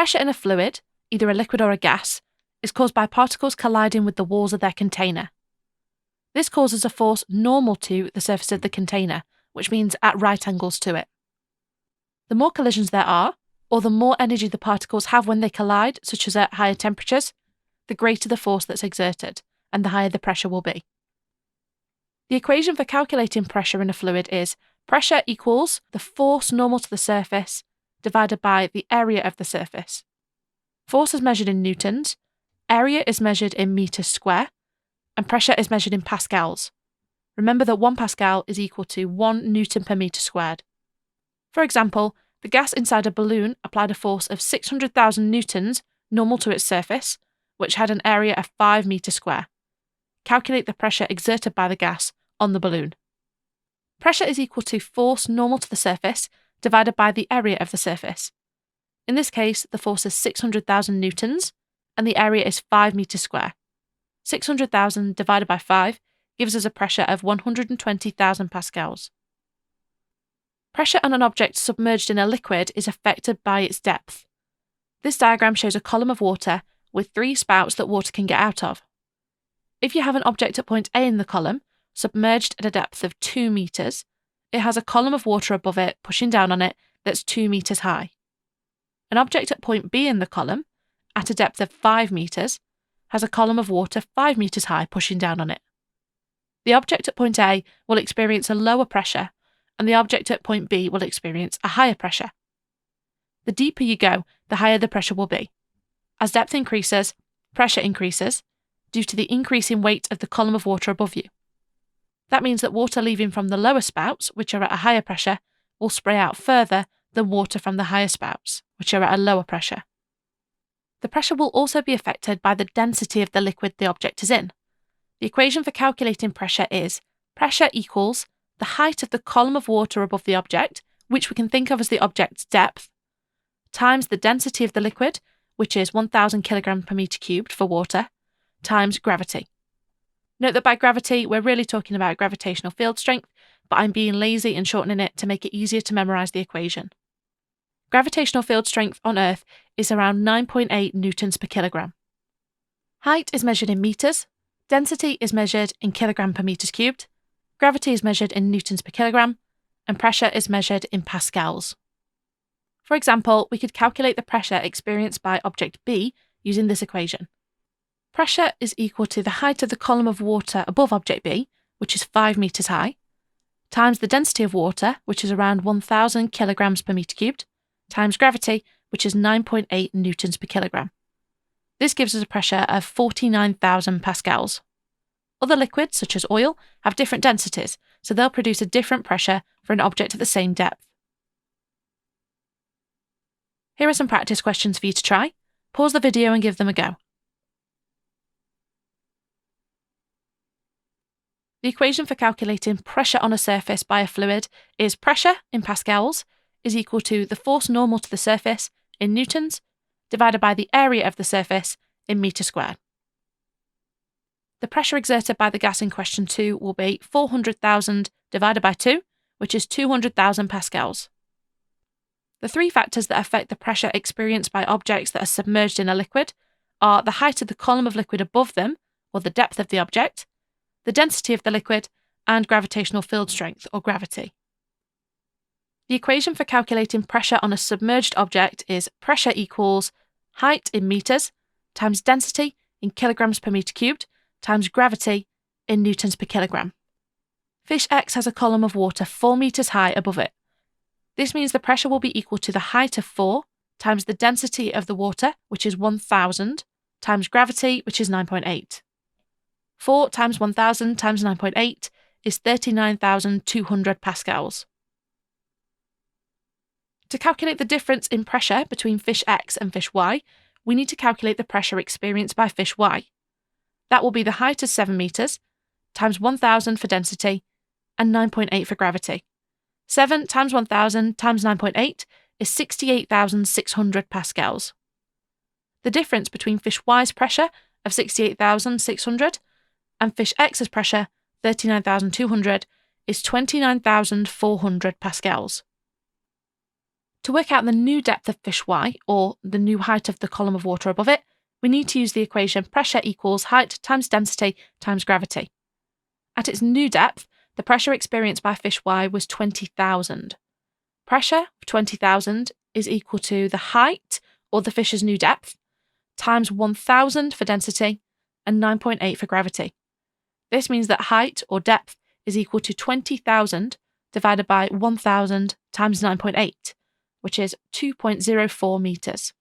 Pressure in a fluid, either a liquid or a gas, is caused by particles colliding with the walls of their container. This causes a force normal to the surface of the container, which means at right angles to it. The more collisions there are, or the more energy the particles have when they collide, such as at higher temperatures, the greater the force that's exerted, and the higher the pressure will be. The equation for calculating pressure in a fluid is pressure equals the force normal to the surface divided by the area of the surface. Force is measured in newtons, area is measured in meters square, and pressure is measured in pascals. Remember that 1 pascal is equal to 1 newton per metre squared. For example, the gas inside a balloon applied a force of 600,000 newtons normal to its surface, which had an area of 5 metres square. Calculate the pressure exerted by the gas on the balloon. Pressure is equal to force normal to the surface divided by the area of the surface. In this case, the force is 600,000 newtons, and the area is 5 metres square. 600,000 divided by 5 gives us a pressure of 120,000 pascals. Pressure on an object submerged in a liquid is affected by its depth. This diagram shows a column of water with 3 spouts that water can get out of. If you have an object at point A in the column, submerged at a depth of 2 metres, it has a column of water above it pushing down on it that's 2 metres high. An object at point B in the column, at a depth of 5 metres, has a column of water 5 metres high pushing down on it. The object at point A will experience a lower pressure, and the object at point B will experience a higher pressure. The deeper you go, the higher the pressure will be. As depth increases, pressure increases, due to the increase in weight of the column of water above you. That means that water leaving from the lower spouts, which are at a higher pressure, will spray out further than water from the higher spouts, which are at a lower pressure. The pressure will also be affected by the density of the liquid the object is in. The equation for calculating pressure is pressure equals the height of the column of water above the object, which we can think of as the object's depth, times the density of the liquid, which is 1,000 kg per metre cubed for water, times gravity. Note that by gravity, we're really talking about gravitational field strength, but I'm being lazy and shortening it to make it easier to memorise the equation. Gravitational field strength on Earth is around 9.8 newtons per kilogram. Height is measured in metres, density is measured in kilogram per metres cubed, gravity is measured in newtons per kilogram, and pressure is measured in pascals. For example, we could calculate the pressure experienced by object B using this equation. Pressure is equal to the height of the column of water above object B, which is 5 metres high, times the density of water, which is around 1,000 kilograms per metre cubed, times gravity, which is 9.8 newtons per kilogram. This gives us a pressure of 49,000 pascals. Other liquids, such as oil, have different densities, so they'll produce a different pressure for an object at the same depth. Here are some practice questions for you to try. Pause the video and give them a go. The equation for calculating pressure on a surface by a fluid is pressure in pascals is equal to the force normal to the surface in newtons divided by the area of the surface in metres squared. The pressure exerted by the gas in question 2 will be 400,000 divided by 2, which is 200,000 pascals. The 3 factors that affect the pressure experienced by objects that are submerged in a liquid are the height of the column of liquid above them, or the depth of the object, the density of the liquid, and gravitational field strength, or gravity. The equation for calculating pressure on a submerged object is pressure equals height in metres times density in kilograms per metre cubed times gravity in newtons per kilogram. Fish X has a column of water 4 metres high above it. This means the pressure will be equal to the height of 4 times the density of the water, which is 1,000, times gravity, which is 9.8. 4 times 1,000 times 9.8 is 39,200 pascals. To calculate the difference in pressure between fish X and fish Y, we need to calculate the pressure experienced by fish Y. That will be the height as 7 metres, times 1,000 for density, and 9.8 for gravity. 7 times 1,000 times 9.8 is 68,600 pascals. The difference between fish Y's pressure of 68,600 and fish X's pressure, 39,200, is 29,400 pascals. To work out the new depth of fish Y, or the new height of the column of water above it, we need to use the equation pressure equals height times density times gravity. At its new depth, the pressure experienced by fish Y was 20,000. Pressure of 20,000 is equal to the height, or the fish's new depth, times 1,000 for density and 9.8 for gravity. This means that height, or depth, is equal to 20,000 divided by 1,000 times 9.8, which is 2.04 metres.